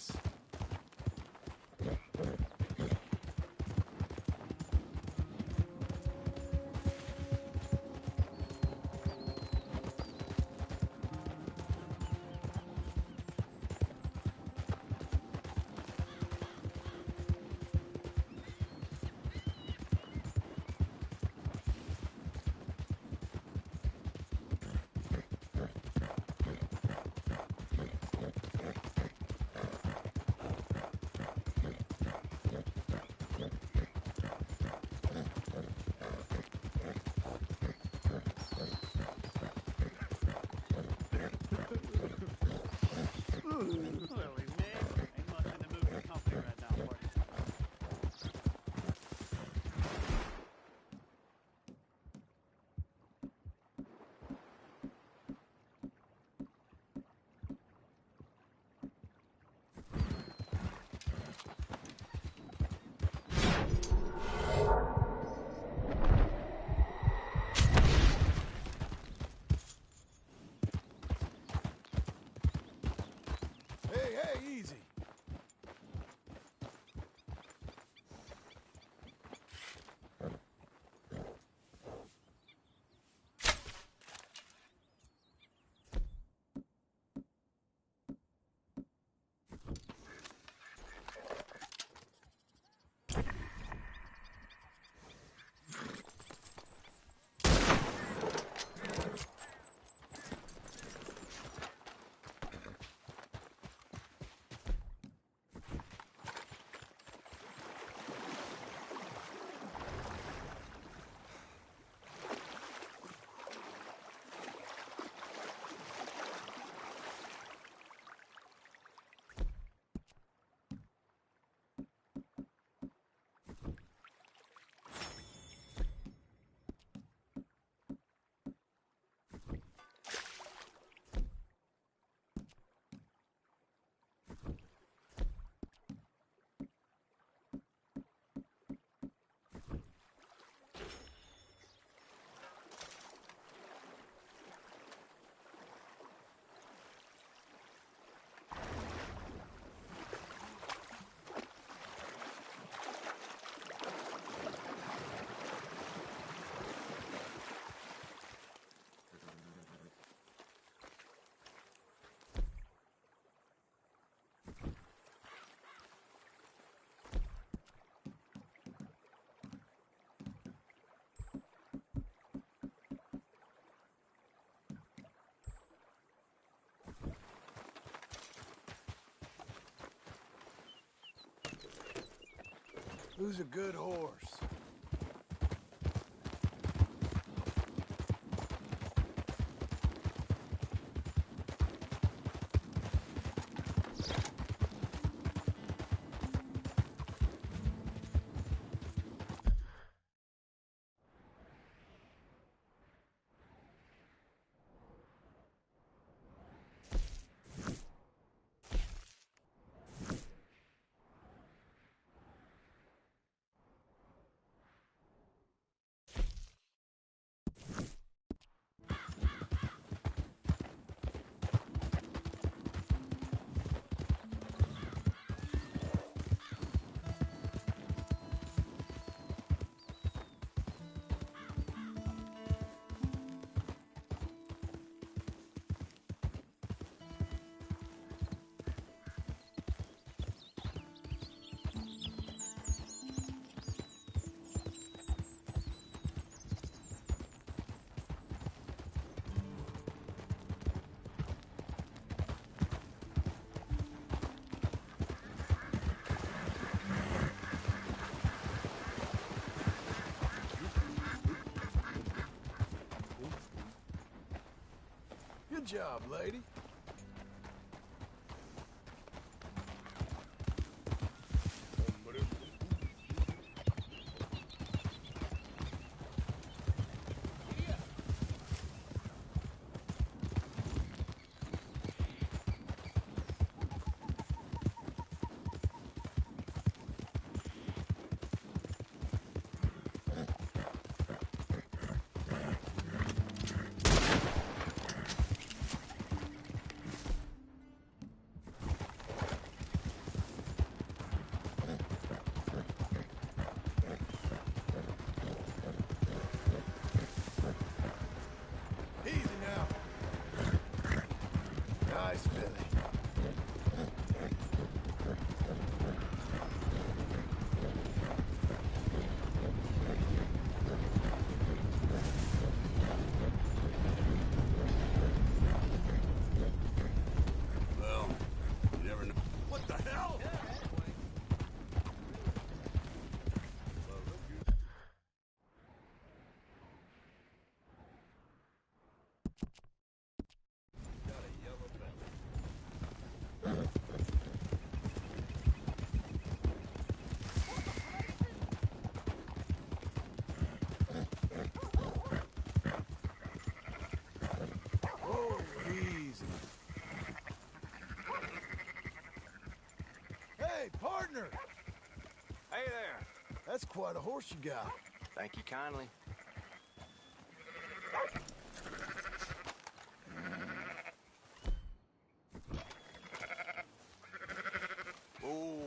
this. Clearly, man. Ain't much in the movie company right now for you. Hey, easy. Who's a good horse? Good job, lady. Hey, partner! Hey there. That's quite a horse you got. Thank you kindly. Ooh.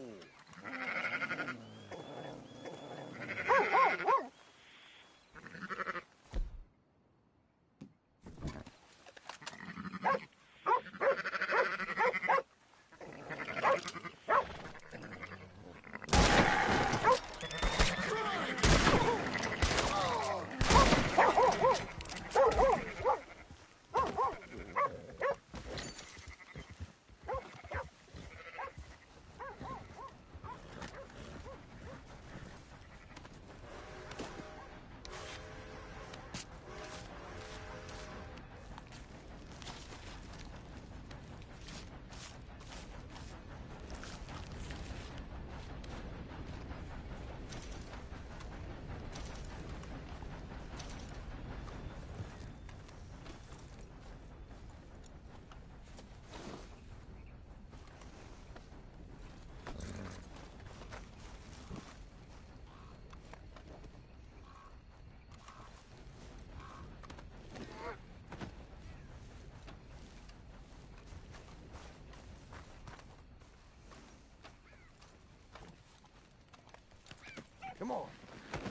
Come on.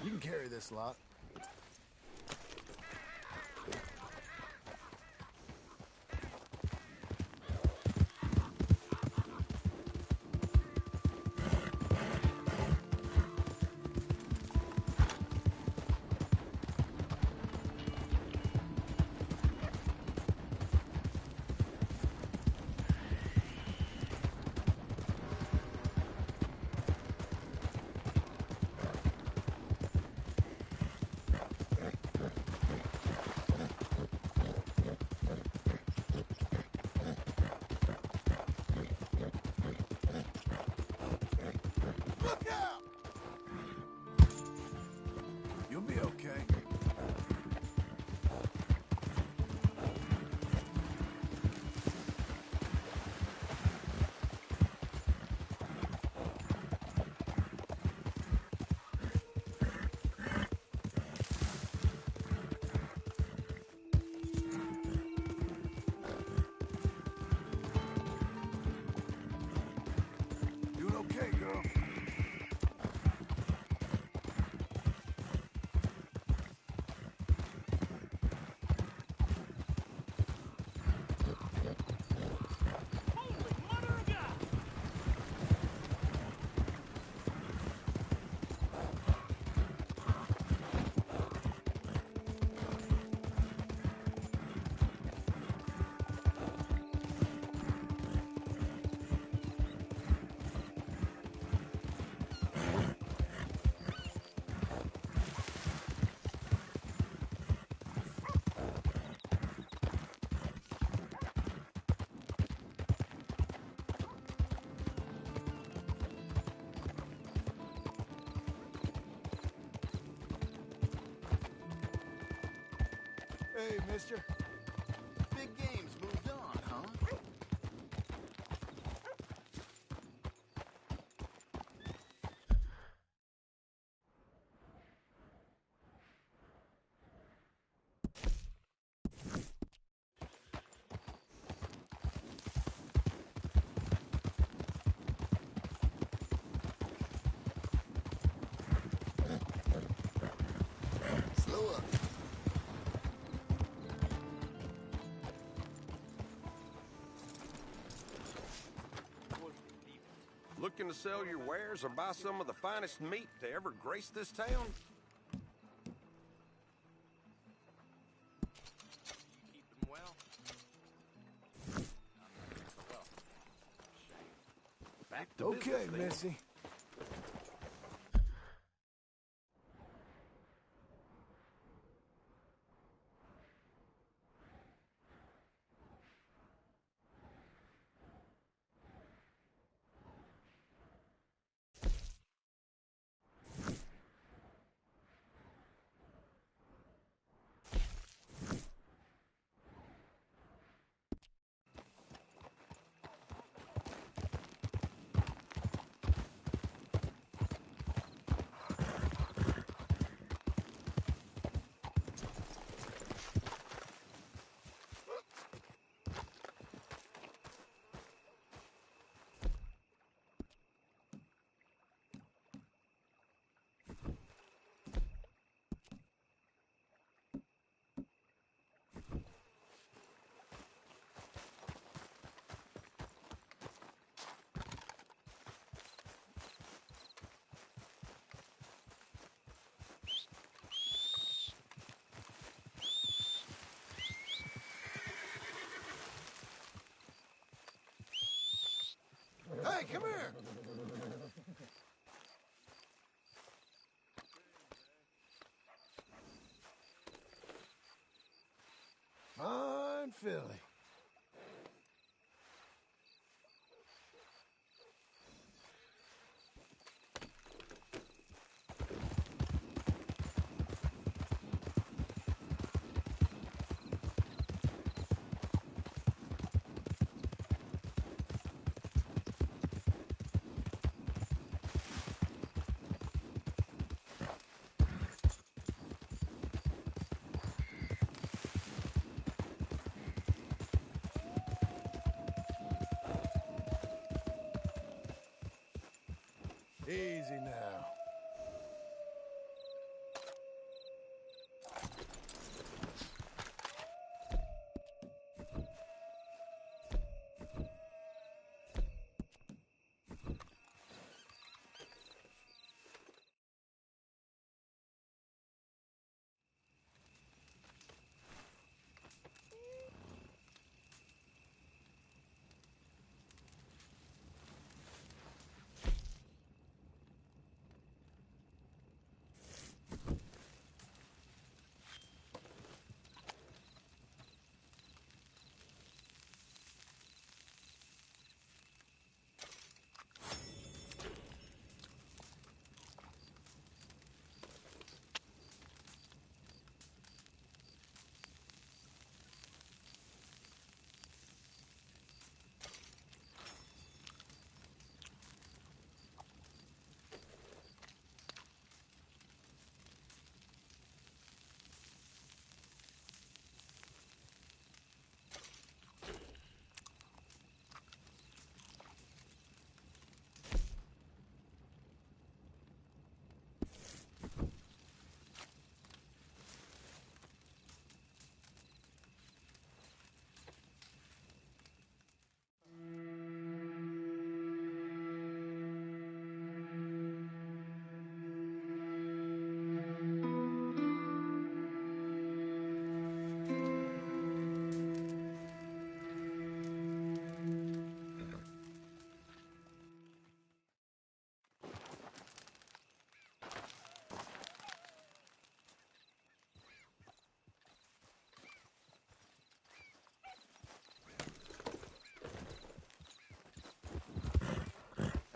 You can carry this lot. Look out! You'll be okay. Doing okay, girl. Holy mother of God! Hey, mister. Big game's moved on, huh? Slow up. Looking to sell your wares or buy some of the finest meat to ever grace this town? You keep them well? Well, shame. Back to Okay, business, then. Missy. Hey, come here! Fine filly. Easy now.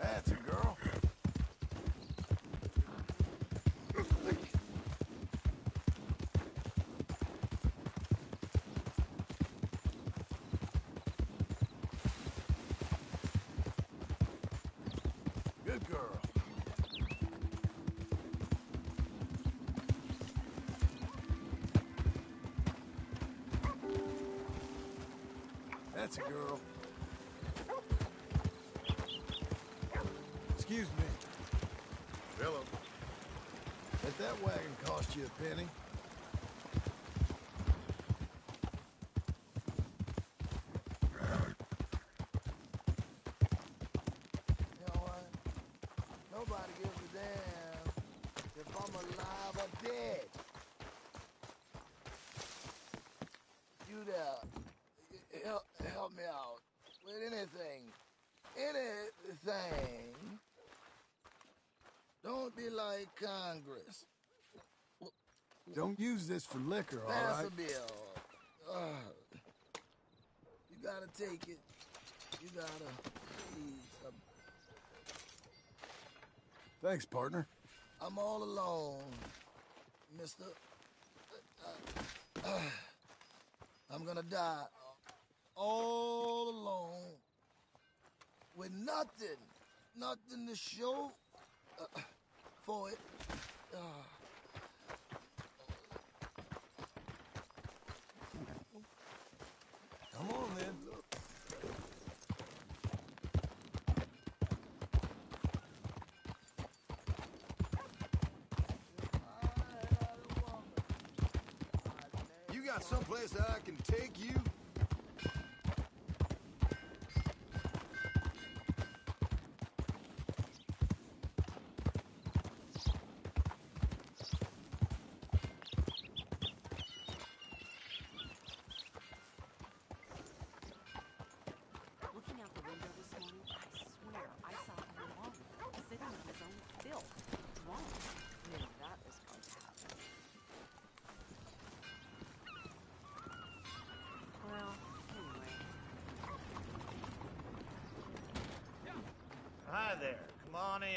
That's a girl. Good girl. That's a girl. Excuse me. Hello. Let that wagon cost you a penny. You know what? Nobody gives a damn if I'm alive or dead. You there, help me out with anything. Anything. Don't be like Congress. Don't use this for liquor, all Pass right? a bill. You gotta take it. You gotta please. Thanks, partner. I'm all alone, mister. I'm gonna die all alone with nothing to show for it. Come on, then. You got someplace that I can take you? Looking out the window this morning, I swear Hi there. Come on in.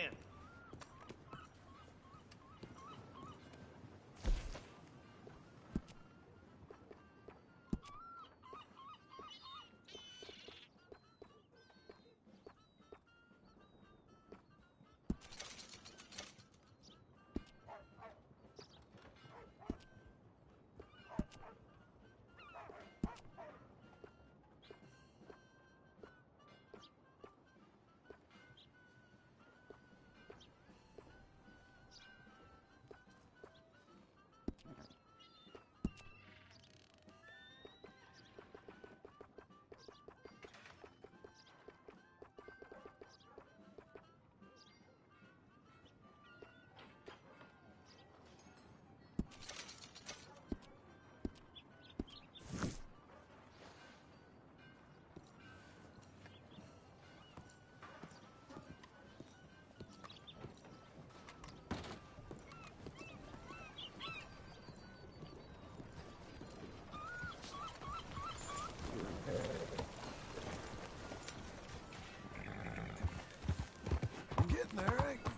I'm getting there, ain't we?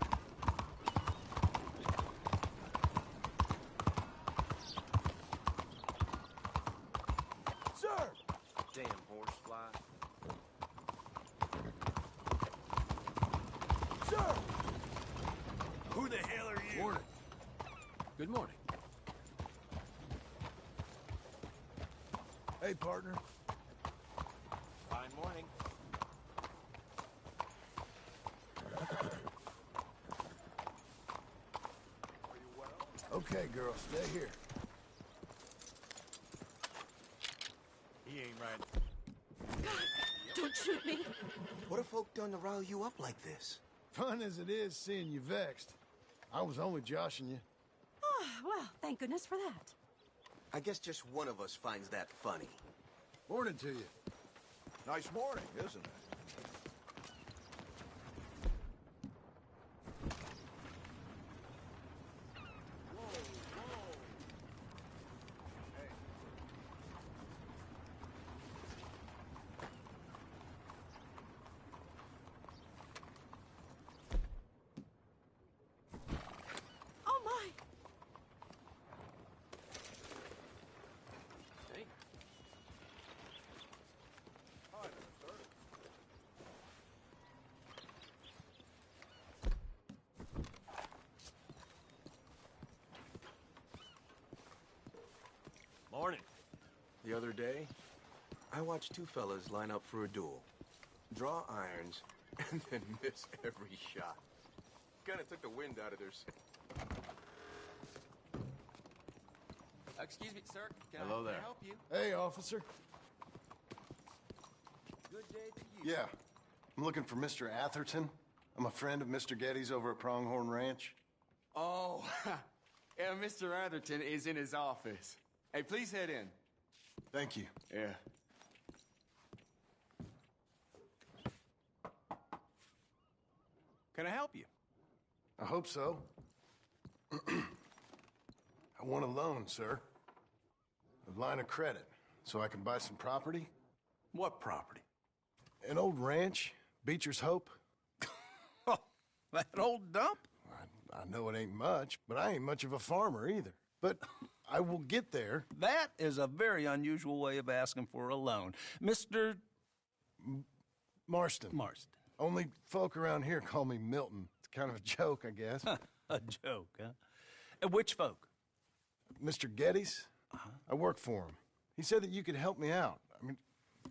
Sir! Damn horsefly. Sir! Who the hell are you? Morning. Good morning. Hey, partner. Fine morning. Okay, girl, stay here. He ain't right. Don't shoot me. What have folk done to rile you up like this? Fun as it is seeing you vexed, I was only joshing you. Ah, well, thank goodness for that. I guess just one of us finds that funny. Morning to you. Nice morning, isn't it? Oh, my. Hey. Morning. The other day, I watched two fellas line up for a duel. Draw irons, and then miss every shot. Kinda took the wind out of their sails. Excuse me, sir. Hello Can there. I help you? Hey, officer. Good day to you. Yeah. I'm looking for Mr. Atherton. I'm a friend of Mr. Getty's over at Pronghorn Ranch. Oh, yeah, Mr. Atherton is in his office. Hey, please head in. Thank you. Yeah. Can I help you? I hope so. I want a loan, sir. A line of credit, so I can buy some property. What property? An old ranch, Beecher's Hope. Oh, that old dump? I know it ain't much, but I ain't much of a farmer either. But I will get there. That is a very unusual way of asking for a loan. Mr. Marston. Marston. Only folk around here call me Milton. It's kind of a joke, I guess. A joke, huh? And which folk? Mr. Getty's? I work for him. He said that you could help me out. I mean,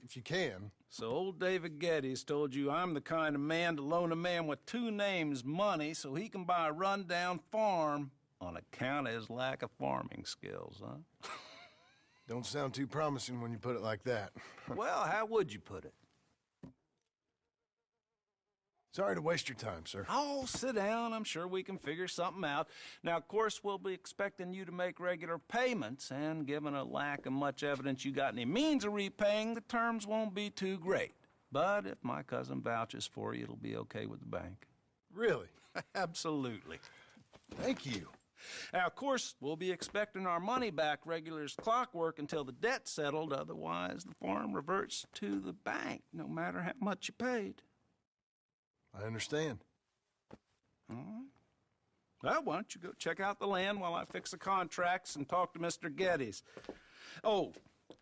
if you can. So old David Getty's told you I'm the kind of man to loan a man with two names money so he can buy a rundown farm on account of his lack of farming skills, huh? Don't sound too promising when you put it like that. Well, how would you put it? Sorry to waste your time, sir. Oh, sit down. I'm sure we can figure something out. Now, of course, we'll be expecting you to make regular payments, and given a lack of much evidence you got any means of repaying, the terms won't be too great. But if my cousin vouches for you, it'll be okay with the bank. Really? Absolutely. Thank you. Now, of course, we'll be expecting our money back regular as clockwork until the debt's settled. Otherwise, the farm reverts to the bank, no matter how much you paid. I understand. All right. Well, why don't you go check out the land while I fix the contracts and talk to Mr. Geddes? Oh,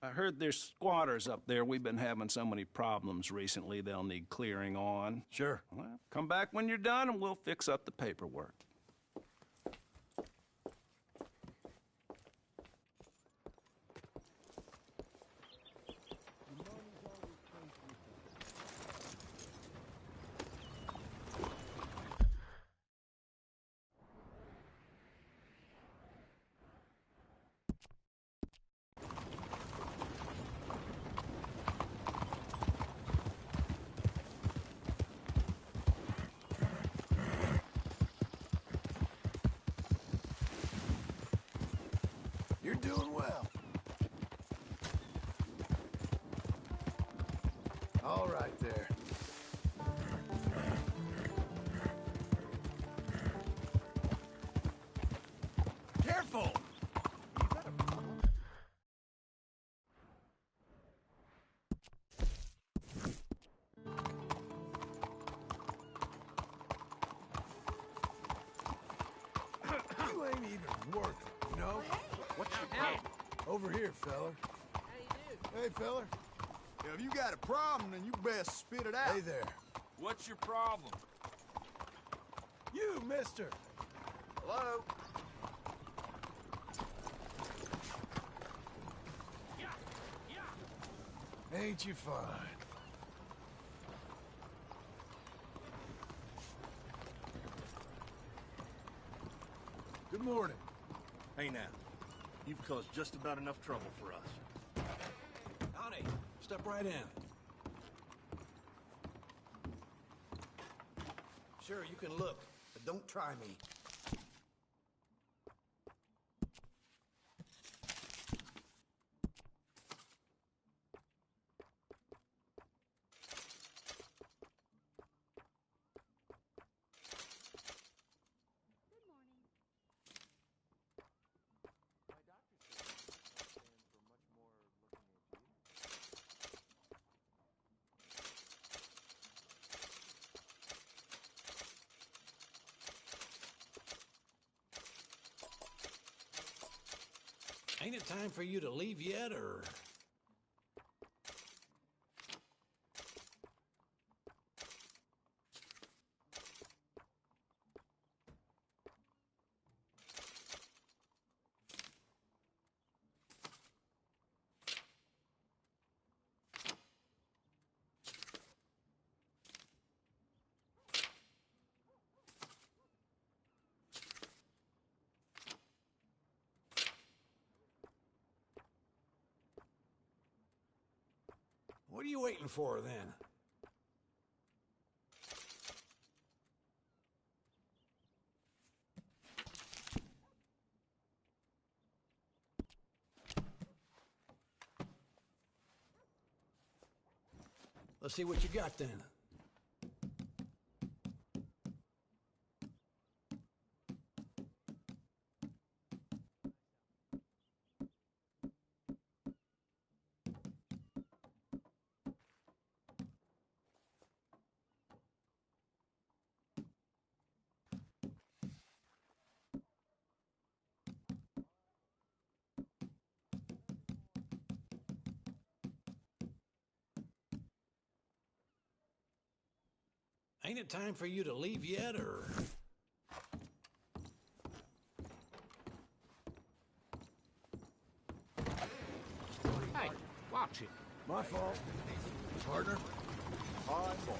I heard there's squatters up there. We've been having so many problems recently, they'll need clearing on. Sure. Well, come back when you're done and we'll fix up the paperwork. You're doing well. All right there. Careful! You ain't even working, you know? What's your problem? Over here, feller. Hey, feller. If you got a problem, then you best spit it out. Hey there. What's your problem? You, mister. Hello? Ain't you fine? Good morning. Hey now, you've caused just about enough trouble for us. Howdy. Step right in. Sure, you can look, but don't try me. Ain't it time for you to leave yet, or...? What are you waiting for, then? Let's see what you got, then. Ain't it time for you to leave yet, or...? Hey, watch it. My fault. Partner? On board.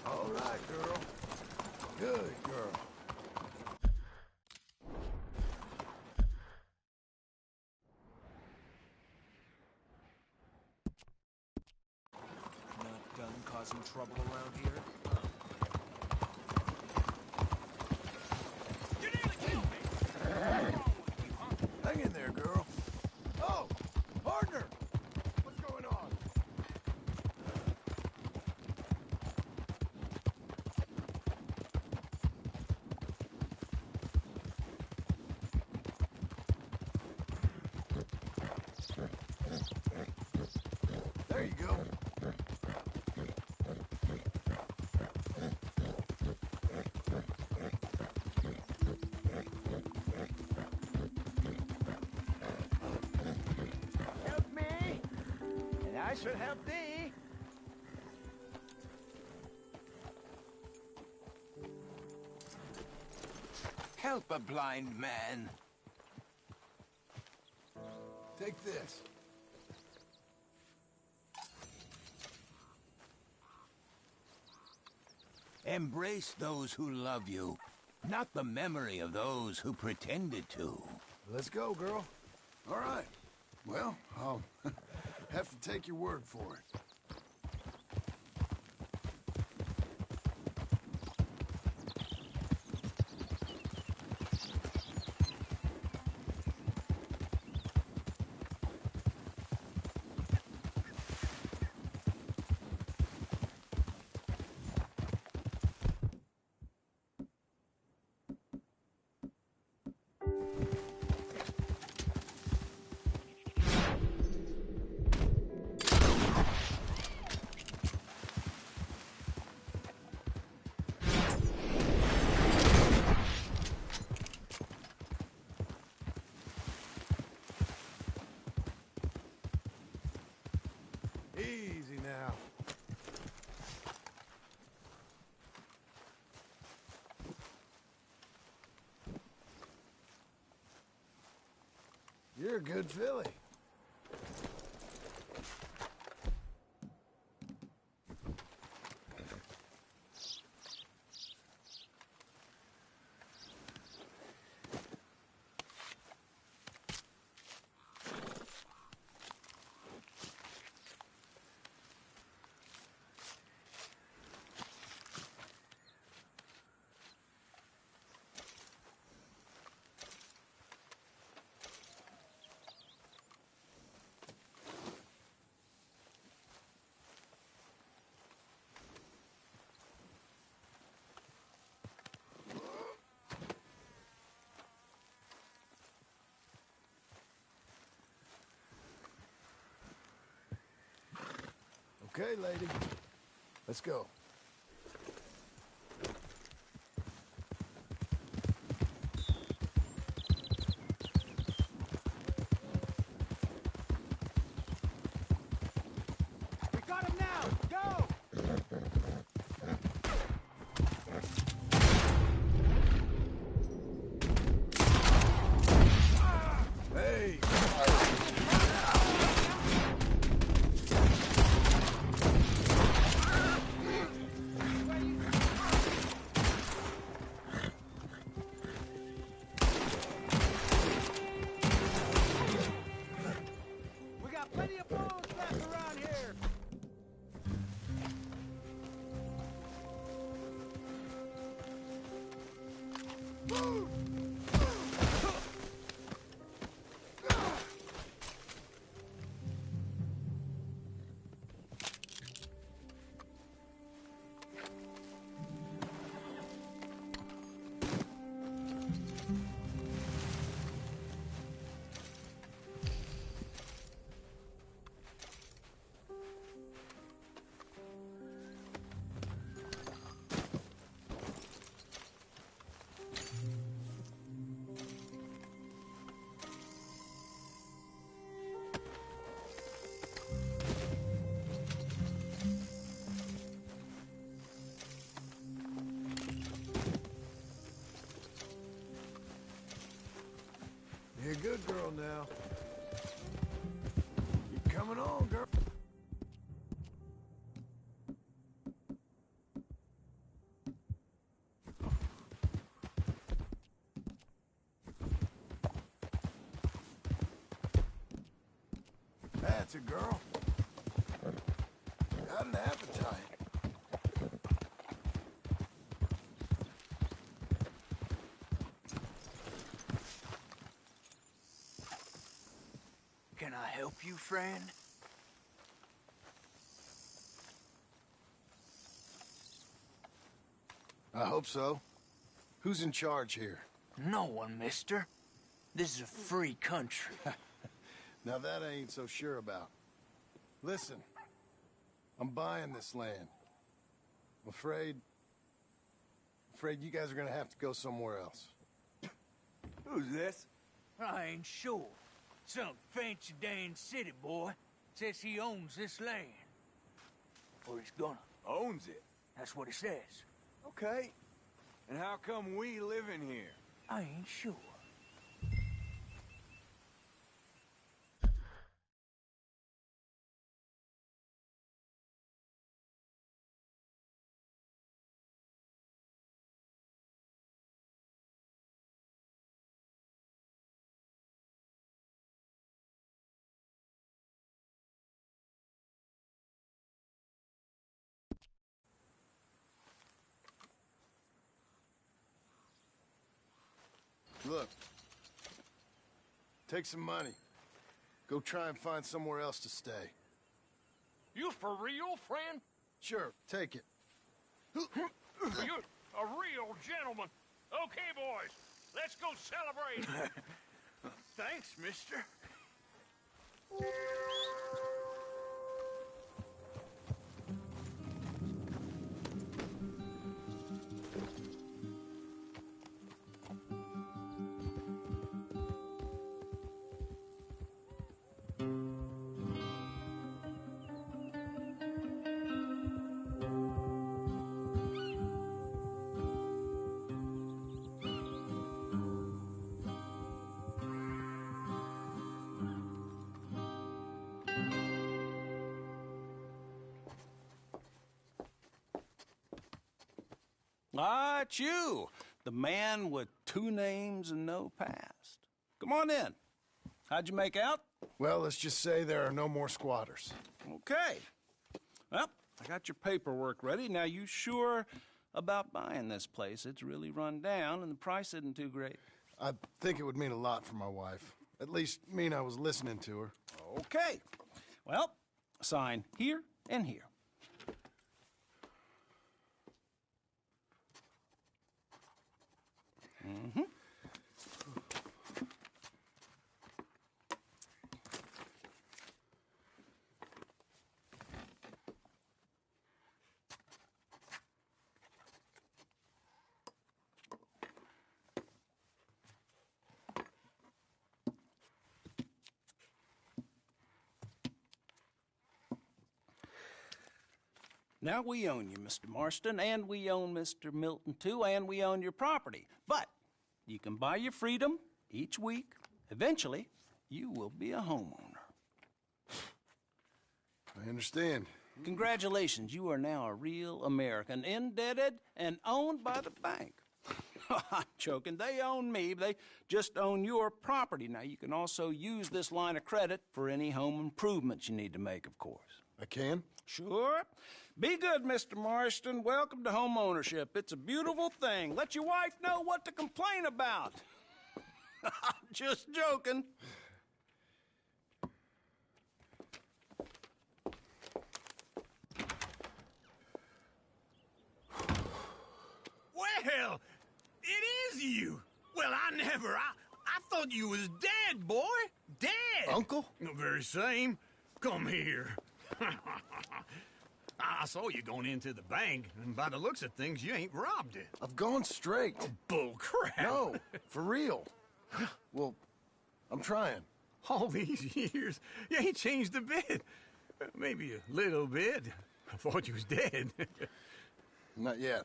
All right, girl. Good girl. Not done causing trouble around here? Hang in there, girl. Oh, partner! What's going on? There you go. Help me, and I shall help thee. Help a blind man. Take this. Embrace those who love you, not the memory of those who pretended to. Let's go, girl. All right. Well, I'll have to take your word for it. Easy now. You're a good filly. Okay, lady. Let's go. We got him now! Go! Hey! We got plenty of bones left around here! You're a good girl now. Keep coming on, girl. That's a girl. Got an appetite. Can I help you, friend? I hope so. Who's in charge here? No one, mister. This is a free country. Now that I ain't so sure about. Listen, I'm buying this land. I'm afraid you guys are gonna have to go somewhere else. Who's this? I ain't sure. Some fancy Dan city boy says he owns this land. Or he's gonna. Owns it. That's what he says. Okay. And how come we live in here? I ain't sure. Look. Take some money. Go try and find somewhere else to stay. You for real, friend? Sure, take it. You're a real gentleman. Okay, boys, let's go celebrate. Thanks, mister. Ah, it's you, the man with 2 names and no past. Come on in. How'd you make out? Well, let's just say there are no more squatters. Okay. Well, I got your paperwork ready. Now, you sure about buying this place? It's really run down, and the price isn't too great. I think it would mean a lot for my wife. At least mean I was listening to her. Okay. Well, sign here and here. Mm-hmm. Now we own you, Mr. Marston, and we own Mr. Milton, too, and we own your property. But you can buy your freedom each week. Eventually, you will be a homeowner. I understand. Congratulations, you are now a real American, indebted and owned by the bank. I'm joking. They own me. They just own your property. Now, you can also use this line of credit for any home improvements you need to make, of course. I can? Sure. Be good, Mr. Marston. Welcome to home ownership. It's a beautiful thing. Let your wife know what to complain about. Just joking. Well, it is you. Well, I thought you was dead, boy. Dead. Uncle? The very same. Come here. I saw you going into the bank, and by the looks of things, you ain't robbed it. I've gone straight. Bull crap. No, for real. Well, I'm trying. All these years, you ain't changed a bit. Maybe a little bit. I thought you was dead. Not yet.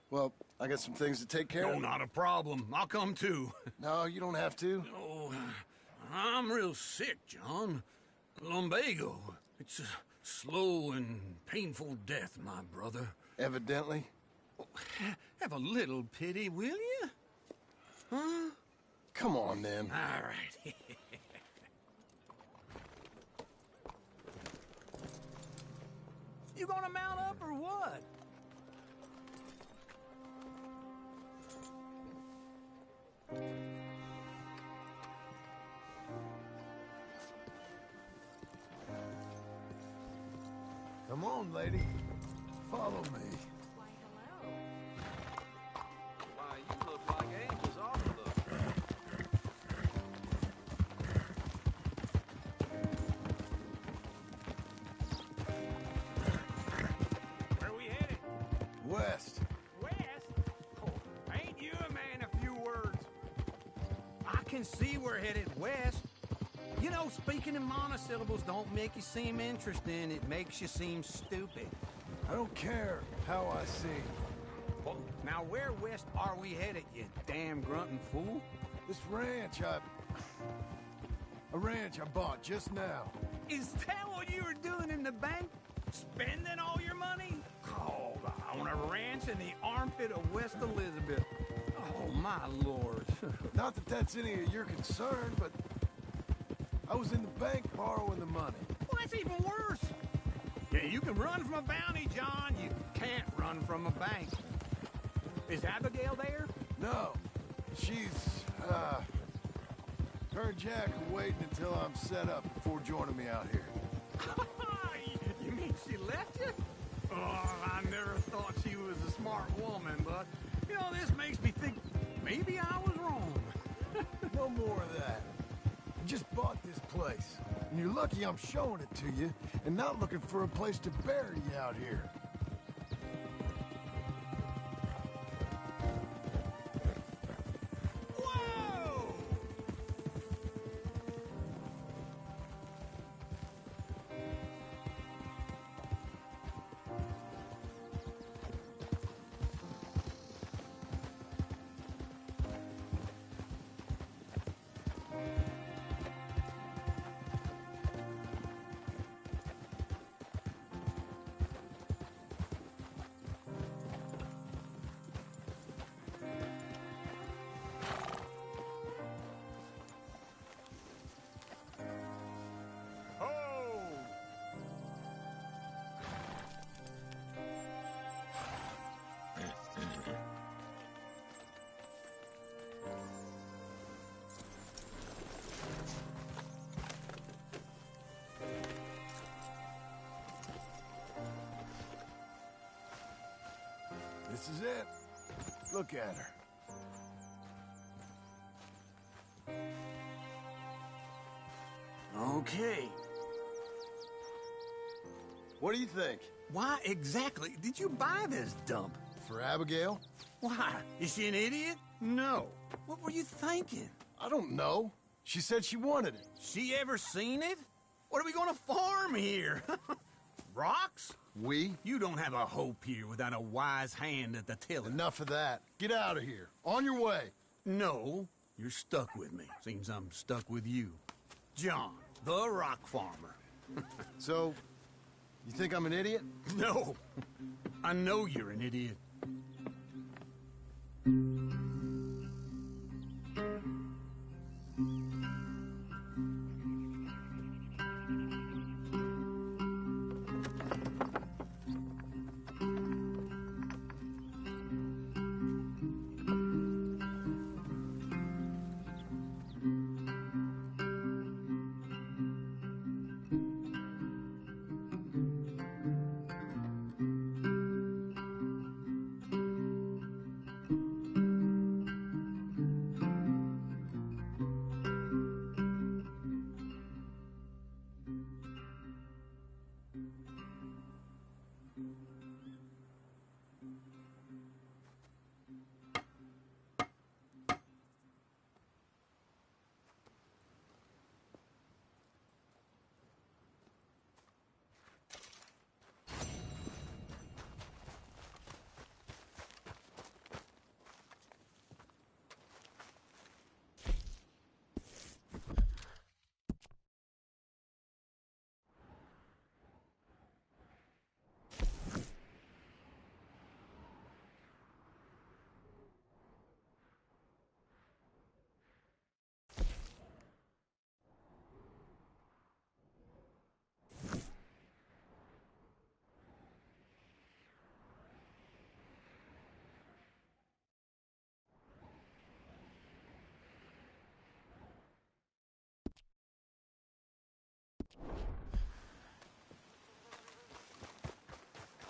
Well, I got some things to take care of. No, not a problem. I'll come too. No, you don't have to. Oh, I'm real sick, John. Lumbago. It's a slow and painful death, my brother. Evidently. Have a little pity, will you? Huh? Come on, then. All right. You gonna mount up or what? Come on, lady. Follow me. Why, you look like angels off of the... can see we're headed west. You know, speaking in monosyllables don't make you seem interesting. It makes you seem stupid. I don't care how I see. Well, now where west are we headed, you damn grunting fool? This ranch a ranch I bought just now. Is that what you were doing in the bank? Spending all your money? Oh, on a ranch in the armpit of West Elizabeth. Oh, my lord. Not that that's any of your concern, but I was in the bank borrowing the money. Well, that's even worse. Yeah, you can run from a bounty, John. You can't run from a bank. Is Abigail there? No. She's, her and Jack are waiting until I'm set up before joining me out here. You mean she left you? Oh, I never thought she was a smart woman, but, you know, this makes me think maybe I was wrong. No more of that. I just bought this place, and you're lucky I'm showing it to you and not looking for a place to bury you out here. Whoa! This is it. Look at her. Okay. What do you think? Why exactly did you buy this dump? For Abigail? Why? Is she an idiot? No. What were you thinking? I don't know. She said she wanted it. She ever seen it? What are we gonna farm here? Rocks? We? You don't have a hope here without a wise hand at the tiller. Enough of that. Get out of here. On your way. No, you're stuck with me. Seems I'm stuck with you. John, the rock farmer. So, you think I'm an idiot? No. I know you're an idiot.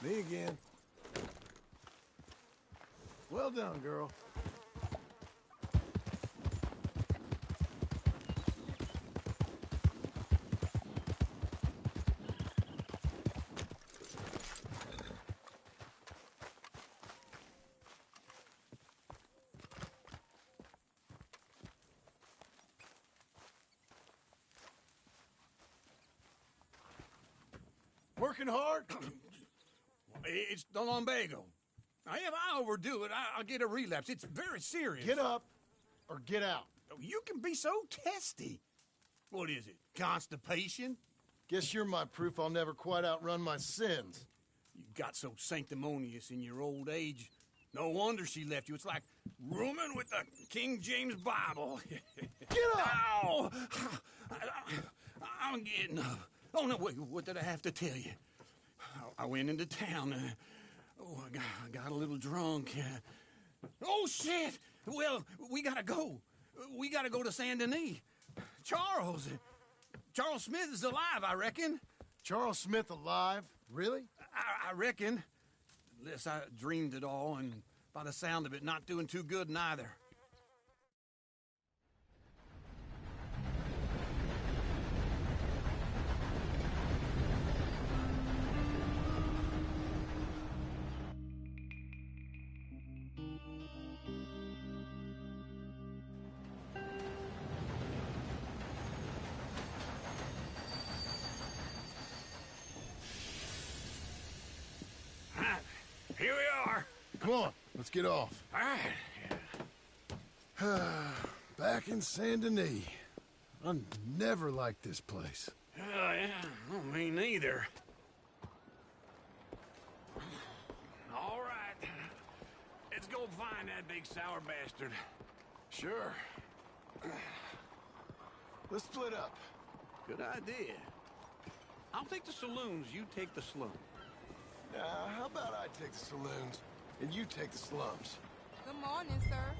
Me again. Well done, girl. working hard? It's the lumbago. If I overdo it, I'll get a relapse. It's very serious. Get up or get out. You can be so testy. What is it, constipation? Guess you're my proof I'll never quite outrun my sins. You got so sanctimonious in your old age. No wonder she left you. It's like rooming with the King James Bible. Get up! Ow! I'm getting up. Oh, no, wait, what did I have to tell you? I went into town. I got a little drunk. Oh, shit! Well, we gotta go. We gotta go to Saint Denis. Charles Smith is alive, I reckon. Charles Smith alive? Really? I reckon. Unless I dreamed it all, and by the sound of it, not doing too good neither. Here we are. Come on, let's get off. All right. Back in Saint Denis. I never liked this place. Yeah, well, me neither. All right. Let's go find that big sour bastard. Sure. Let's split up. Good idea. I'll take the saloons, you take the slum. How about I take the saloons and you take the slums? Good morning, sir.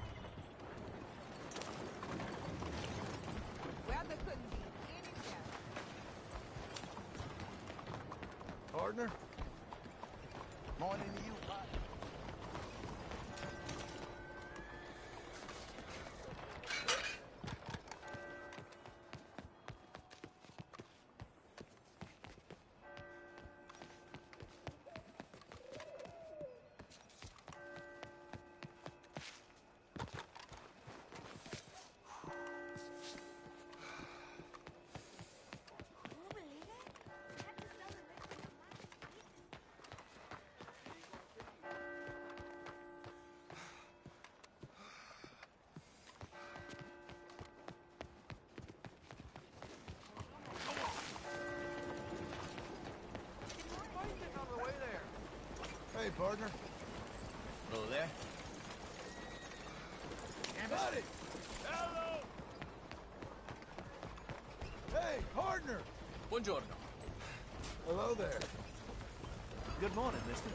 Weather couldn't be any better. Partner? Morning to you, Pop. Hey, partner. Hello there. Buddy! Hello! Hey, partner! Buongiorno. Hello there. Good morning, mister.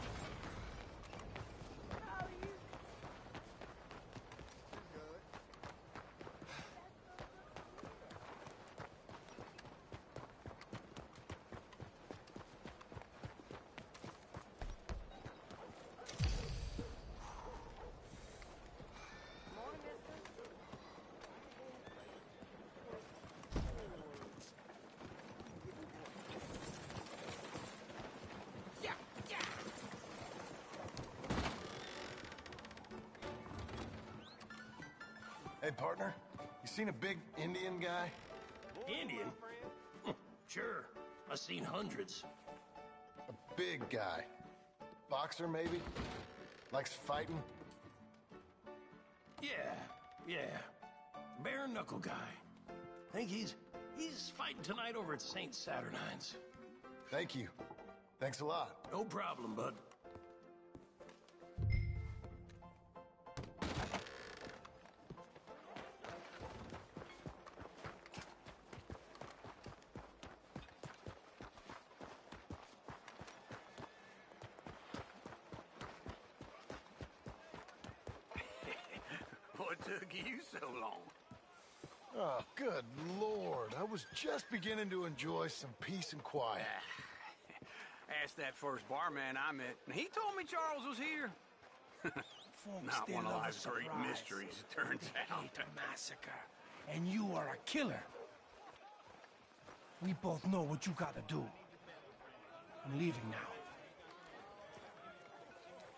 Hey, partner. You seen a big Indian guy? Indian? Sure. I've seen hundreds. A big guy. Boxer, maybe? Likes fighting? Yeah. Bare knuckle guy. Think he's fighting tonight over at St. Saturnine's. Thank you. Thanks a lot. No problem, bud. What took you so long? Oh, good Lord. I was just beginning to enjoy some peace and quiet. Asked that first barman I met, and he told me Charles was here. Not one of life's great mysteries, it turns out. A massacre, and you are a killer. We both know what you gotta do. I'm leaving now.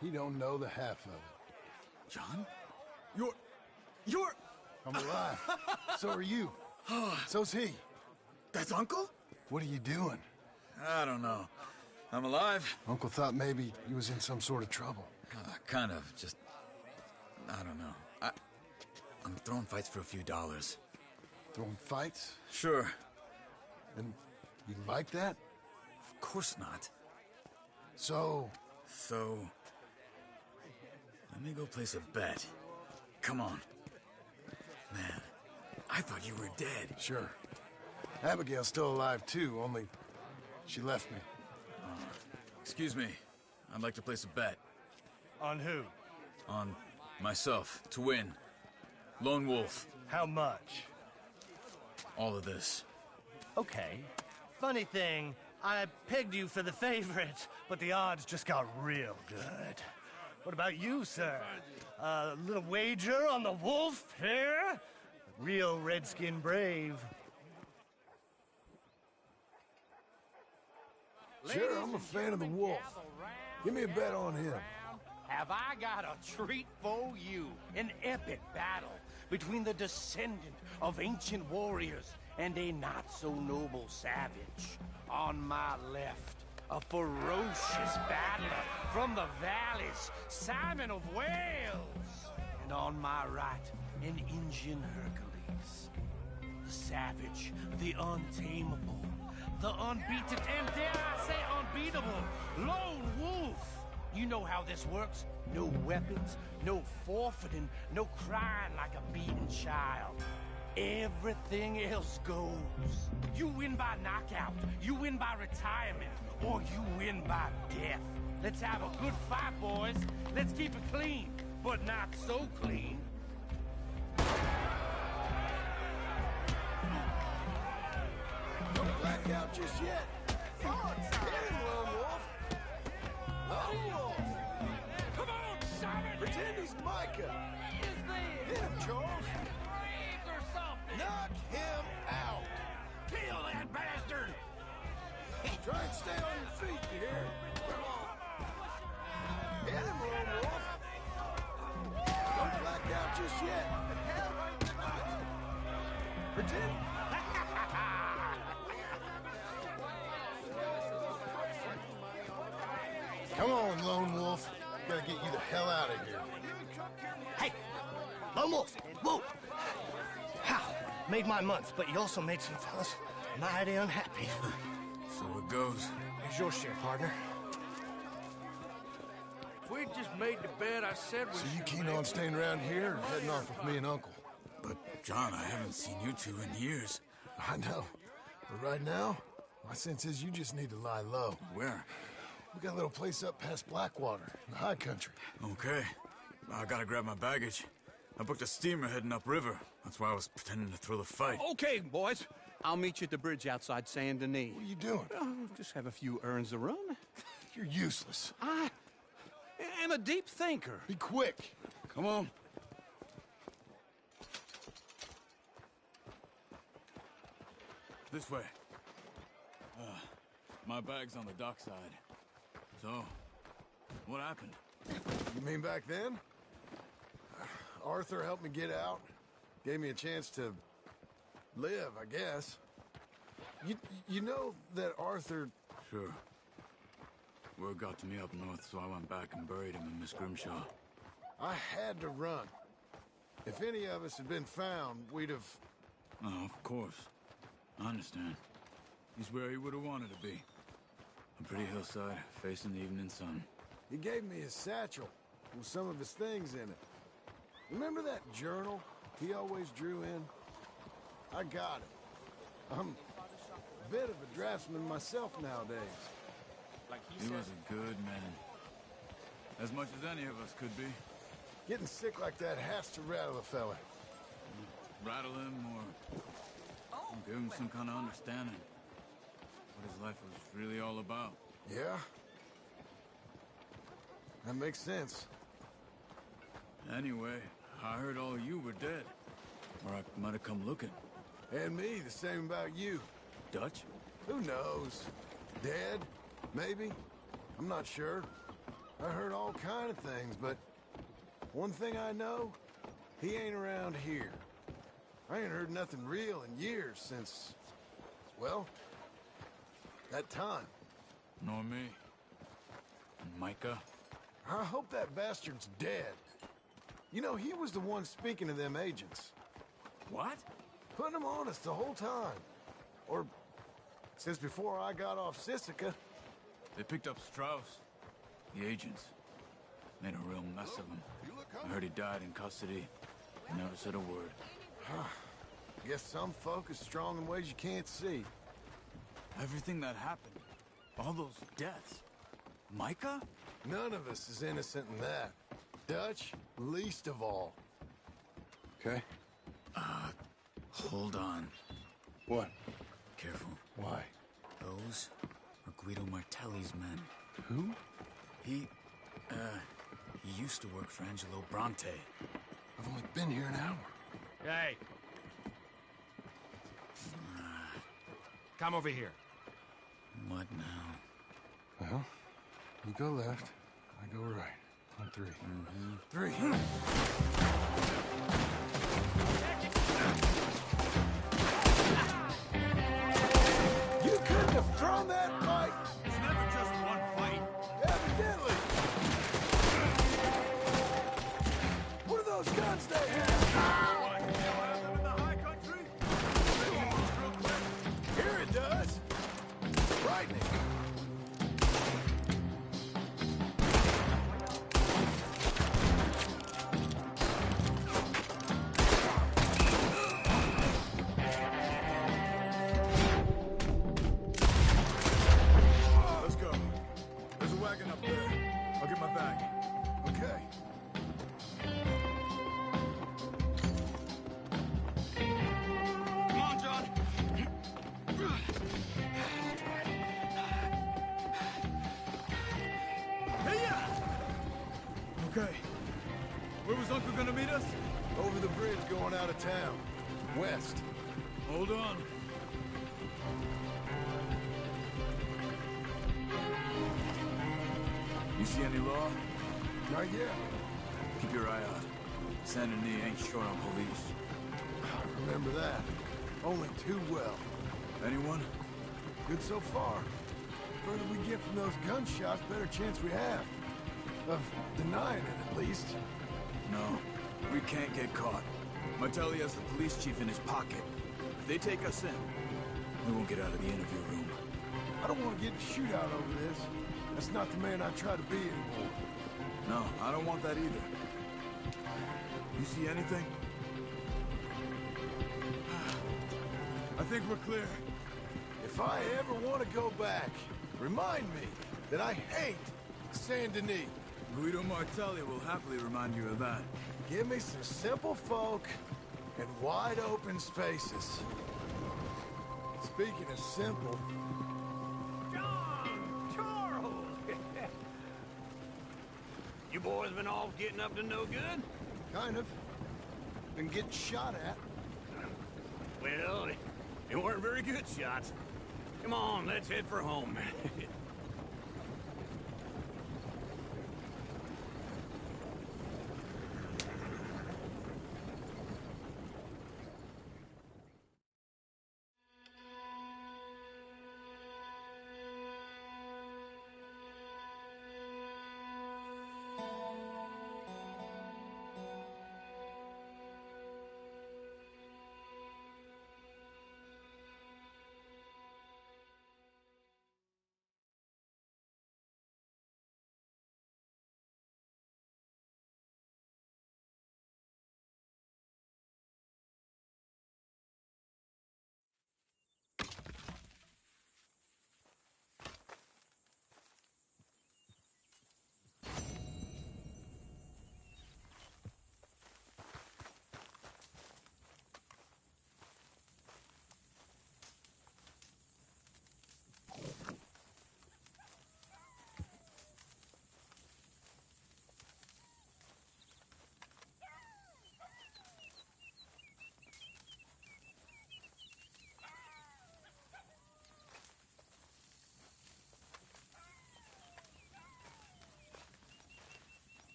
He don't know the half of it. John? You're... I'm alive. So are you. So's he. That's Uncle? What are you doing? I don't know. I'm alive. Uncle thought maybe you was in some sort of trouble. Kind of. Just... I don't know. I'm throwing fights for a few dollars. Throwing fights? Sure. And you like that? Of course not. So, let me go place a bet. Come on. Man, I thought you were dead. Sure. Abigail's still alive too, only she left me. Excuse me. I'd like to place a bet. On who? On myself, to win. Lone Wolf. How much? All of this. Okay. Funny thing, I pegged you for the favorite, but the odds just got real good. What about you, sir? A little wager on the wolf here? Real redskin brave. Sure, I'm a fan of the wolf. Give me a bet on him. Have I got a treat for you? An epic battle between the descendant of ancient warriors and a not-so-noble savage. On my left, a ferocious battler from the valleys, Simon of Wales. And on my right, an Indian Hercules. The savage, the untamable, the unbeaten, and dare I say unbeatable, Lone Wolf. You know how this works. No weapons, no forfeiting, no crying like a beaten child. Everything else goes. You win by knockout, you win by retirement, or you win by death. Let's have a good fight, boys. Let's keep it clean, but not so clean. Don't black out just yet. Hit him, Lone Wolf. Lone Wolf. Come on, Simon! Pretend he's Micah. Hit him, Charles. Or something. Knock him out. Kill that bastard! Try and stay on your feet, you hear? Come on. Hit him, Lone Wolf. Don't black out just yet. Pretend. come on, Lone Wolf. Gotta get you the hell out of here. Hey! Lone Wolf! Whoa! How? Made my month, but you also made some fellas mighty unhappy. So it goes. Here's your share, partner. If we'd just made the bet, I said we So you should keen make. on staying around here or heading off with me and Uncle? But, John, I haven't seen you two in years. I know. But right now, my sense is you just need to lie low. Where? We got a little place up past Blackwater, in the high country. Okay. I gotta grab my baggage. I booked a steamer heading upriver. That's why I was pretending to throw the fight. Okay, boys. I'll meet you at the bridge outside Saint Denis. What are you doing? Just have a few errands to run. You're useless. I am a deep thinker. Be quick. Come on. This way. My bag's on the dockside. So, what happened? You mean back then? Arthur helped me get out. Gave me a chance to live, I guess. You know that Arthur... Sure. Word got to me up north, so I went back and buried him in Miss Grimshaw. I had to run. If any of us had been found, we'd have... Oh, of course. I understand. He's where he would have wanted to be. A pretty hillside, facing the evening sun. He gave me his satchel with some of his things in it. Remember that journal he always drew in? I got it. I'm a bit of a draftsman myself nowadays. He was a good man. As much as any of us could be. Getting sick like that has to rattle a fella. Rattle him or give him some kind of understanding. What his life was really all about. Yeah? That makes sense. Anyway, I heard all you were dead. Or I might have come looking. And me, the same about you. Dutch? Who knows? Dead? Maybe? I'm not sure. I heard all kind of things, but one thing I know, he ain't around here. I ain't heard nothing real in years since, well, that time. Nor me. Micah? I hope that bastard's dead. You know, he was the one speaking to them agents. What? Putting them on us the whole time. Or since before I got off Sisika. They picked up Strauss. The agents. Made a real mess of him. I heard he died in custody. He never said a word. Guess some folk is strong in ways you can't see. Everything that happened. All those deaths. Micah? None of us is innocent in that. Dutch, least of all. Okay? Hold on. What? Careful. Why? Those are Guido Martelli's men. Who? He used to work for Angelo Bronte. I've only been here an hour. Hey. Come over here. What now? Well, you go left, I go right. On three. Three. You couldn't have thrown that fight. It's never just one fight. Evidently. What are those guns they have? In the high country? Here it does. Frightening. Let's go. There's a wagon up there. I'll get my bag. Okay. Come on, John. Okay. Where was Uncle gonna meet us? Over the bridge going out of town. West. Hold on. You see any law? Not yet. Keep your eye out. Saint Denis ain't short on police. I remember that. Only too well. Anyone? Good so far. Further we get from those gunshots, better chance we have. Of denying it, at least. No. We can't get caught. Martelli has the police chief in his pocket. If they take us in, we won't get out of the interview room. I don't want to get in a shootout over this. That's not the man I try to be anymore. No, I don't want that either. You see anything? I think we're clear. If I ever want to go back, remind me that I hate Saint Denis. Guido Martelli will happily remind you of that. Give me some simple folk and wide open spaces. Speaking of simple, John! Charles! You boys been all getting up to no good? kind of. Been getting shot at. Well, they weren't very good shots. Come on, let's head for home.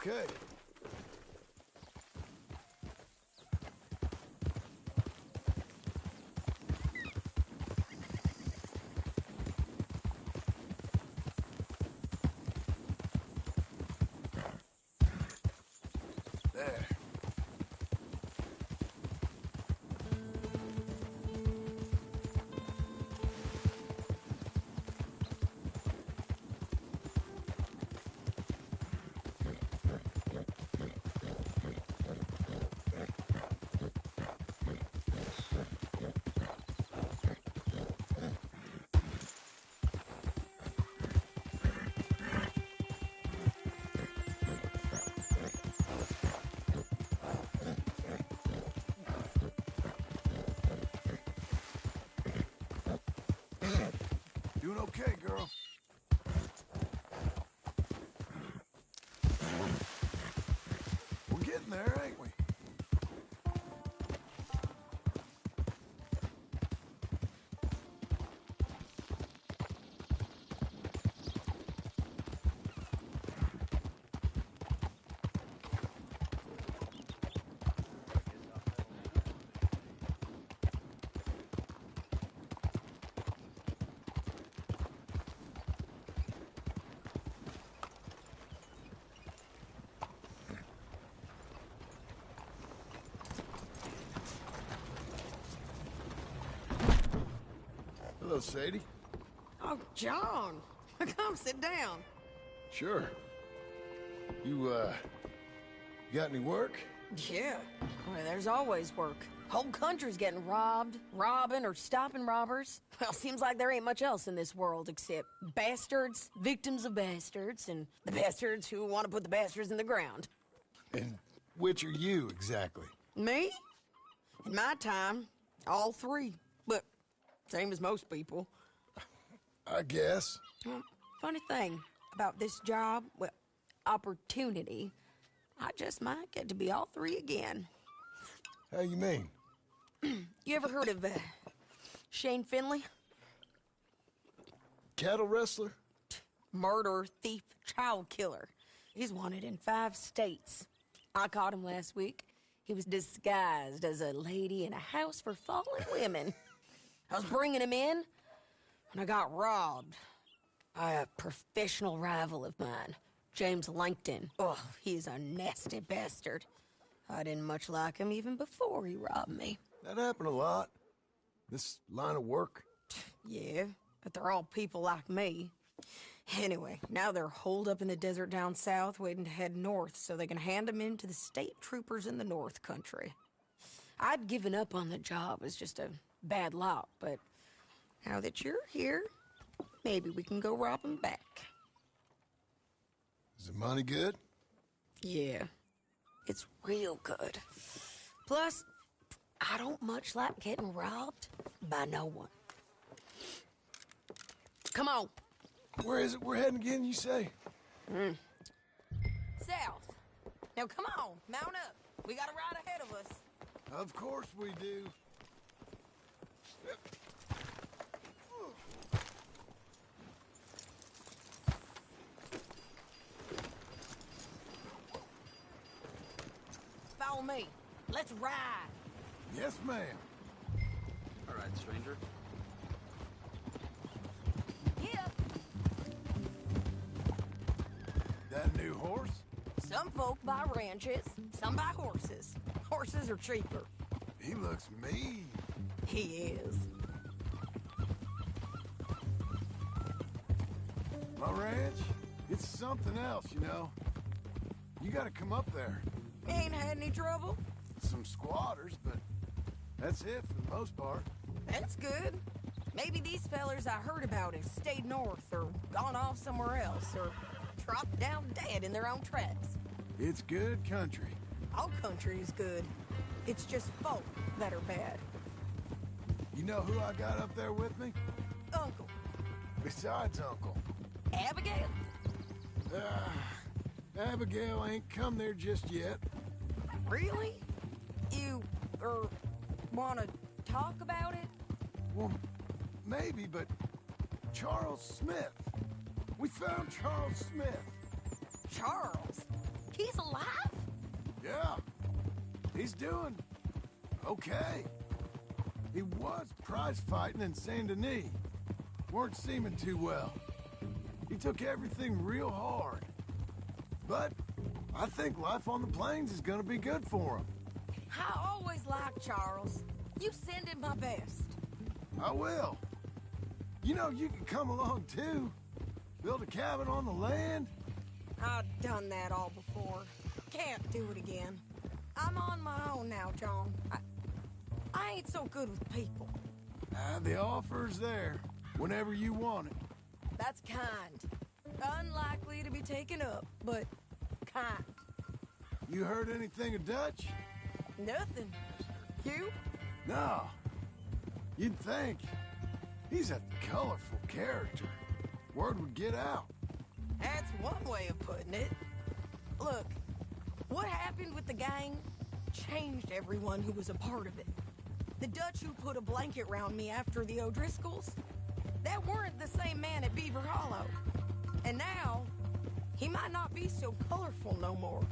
Okay. There. Doing okay, girl. We're getting there, ain't we? Hello, Sadie. Oh, John. Come sit down. Sure. You got any work? Yeah. Well, there's always work. Whole country's getting robbed, robbing, or stopping robbers. Well, seems like there ain't much else in this world except bastards, victims of bastards, and the bastards who want to put the bastards in the ground. And which are you, exactly? Me? In my time, all three. But same as most people. I guess. Well, funny thing about this job, well, opportunity, I just might get to be all three again. How you mean? You ever heard of Shane Finley? Cattle wrestler? Murderer, thief, child killer. He's wanted in 5 states. I caught him last week. He was disguised as a lady in a house for fallen women. I was bringing him in when I got robbed by a professional rival of mine, James Langton. Oh, he's a nasty bastard. I didn't much like him even before he robbed me. That happened a lot. This line of work. Yeah, but they're all people like me. Anyway, now they're holed up in the desert down south waiting to head north so they can hand him in to the state troopers in the north country. I'd given up on the job as just a bad lot, but now that you're here, maybe we can go rob him back. Is the money good? Yeah, it's real good. Plus, I don't much like getting robbed by no one. Come on. Where is it we're heading again, you say? South. Now come on, mount up. We got a ride ahead of us. Of course we do. Follow me. Let's ride. Yes, ma'am. All right, stranger. Yep. That new horse? Some folk buy ranches, some buy horses. Horses are cheaper. He looks mean. He is. My ranch, it's something else, you know. You gotta come up there. Ain't had any trouble? Some squatters, but that's it for the most part. That's good. Maybe these fellers I heard about have stayed north or gone off somewhere else or dropped down dead in their own tracks. It's good country. All country is good. It's just folk that are bad. You know who I got up there with me? Uncle. Besides Uncle. Abigail? Abigail ain't come there just yet. Really? You, wanna talk about it? Well, maybe, but Charles Smith. We found Charles Smith. Charles? He's alive? Yeah. He's doing okay. He was prize fighting in Saint Denis. Weren't seeming too well. He took everything real hard. But I think life on the plains is gonna be good for him. I always liked Charles. You send him my best. I will. You know, you can come along too. Build a cabin on the land. I've done that all before. Can't do it again. I'm on my own now, John. I ain't so good with people. The offer's there, whenever you want it. That's kind. Unlikely to be taken up, but kind. You heard anything of Dutch? Nothing. You? No. You'd think. He's a colorful character. Word would get out. That's one way of putting it. Look, what happened with the gang changed everyone who was a part of it. The Dutch who put a blanket round me after the O'Driscolls, that weren't the same man at Beaver Hollow. And now, he might not be so colorful no more.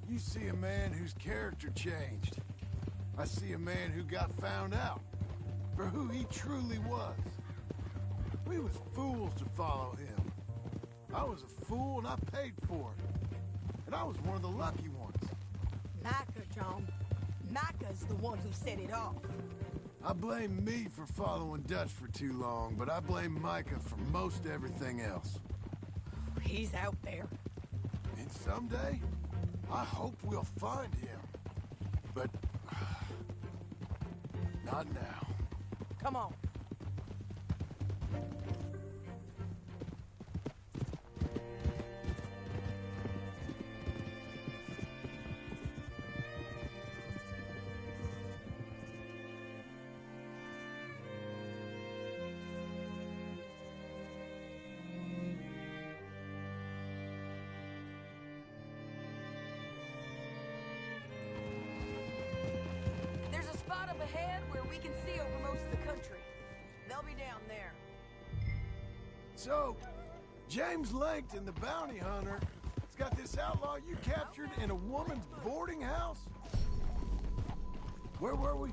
You see a man whose character changed. I see a man who got found out for who he truly was. We was fools to follow him. I was a fool and I paid for it. And I was one of the lucky ones. Micah, John. Micah's the one who set it off. I blame me for following Dutch for too long, but I blame Micah for most everything else. He's out there. And someday, I hope we'll find him. But not now. Come on. There's a spot up ahead where we can see over most of the country. They'll be down there. So, James Langton, the bounty hunter, has got this outlaw you captured in a woman's boarding house? Where were we?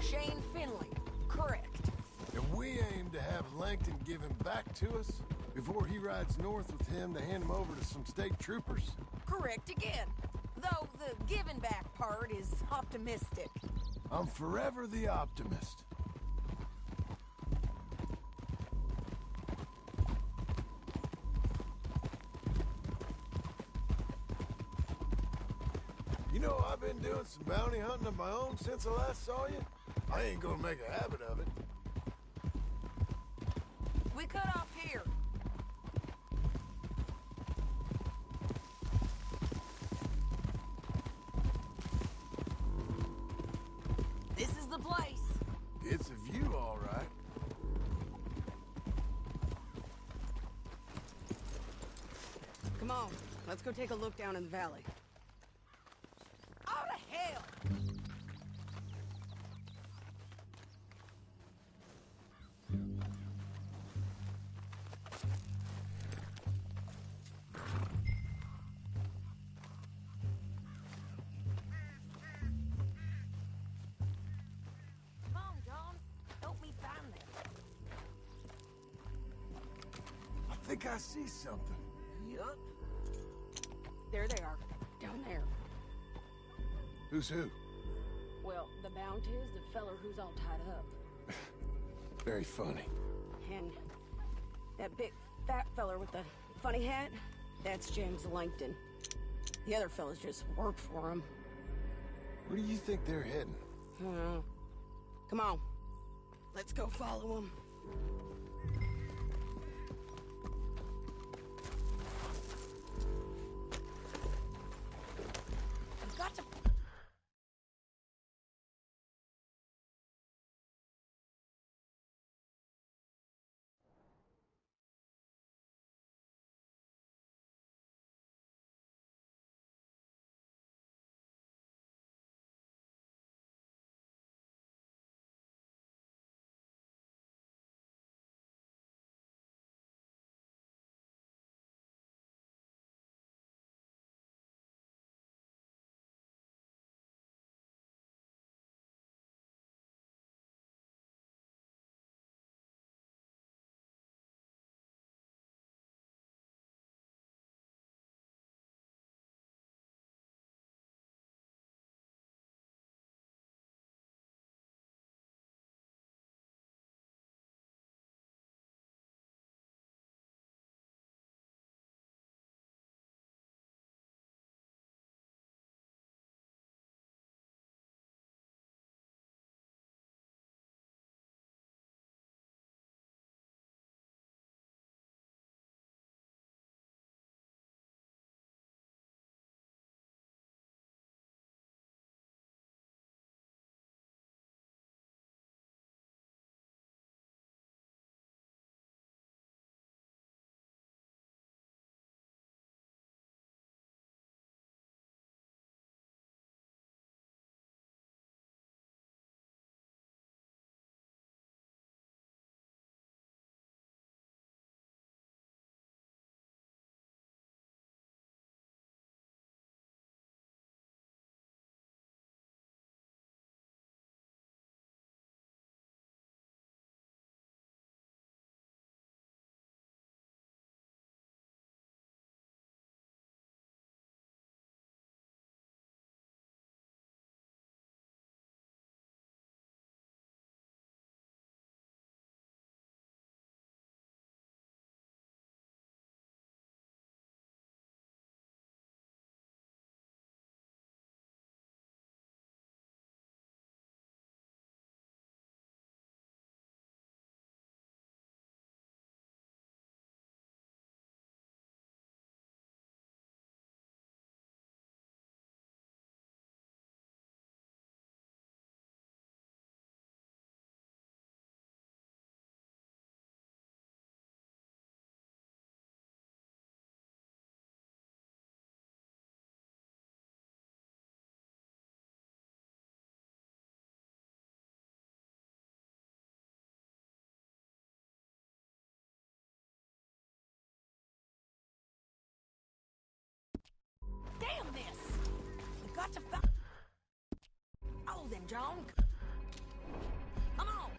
Shane Finley. Correct. And we aim to have Langton give him back to us before he rides north with him to hand him over to some state troopers? Correct again. Though the giving back part is optimistic. I'm forever the optimist. You know, I've been doing some bounty hunting of my own since I last saw you. I ain't gonna make a habit of it. We cut off here. This is the place. It's a view, all right. Come on, let's go take a look down in the valley. Oh, to hell! Come on, John. Help me find them. I think I see something. Yup. There they are, down there. Who's who? Well, the Bounty's the feller who's all tied up. Very funny. And that big fat feller with the funny hat, that's James Langton. The other fellas just work for him. Where do you think they're heading? Come on, let's go follow them. John. Come on.